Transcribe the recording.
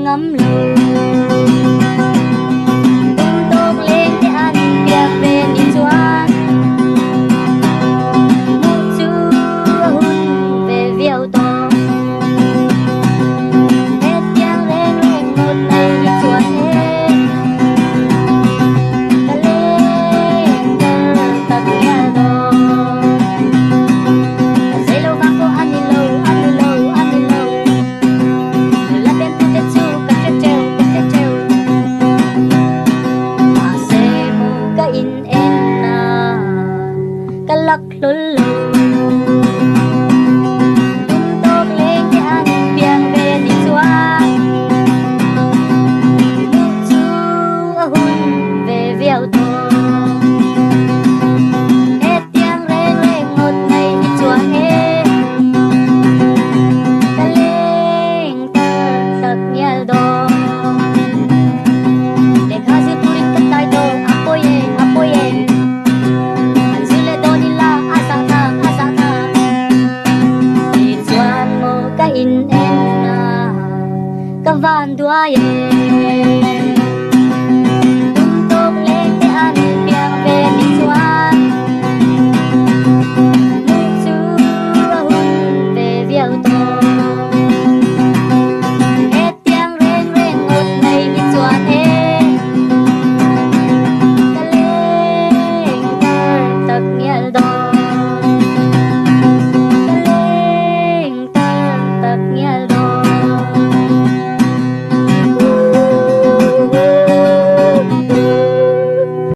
ngắm lầu tung tốt lên để ăn việc về đi choan một chú hôn về viêu to hết tiếng lên lên một ngày đi chuan hết ta lên ta tận nhà đó dây lâu vang cô ăn đi lâu là bên tôi tết chu cà treo mà xe mù cái in en na cái lắc lối lâu tung tốt lên để ăn biếng về đi choan một chú hôn về viêu to hết tiếng reng lên một ngày đi choan hết ta lên ta thật nhớ đó để khá dư tuling cái tay đó apoye anh dư lệ đó đi la asa tha đi choan một cái in em na cái van đua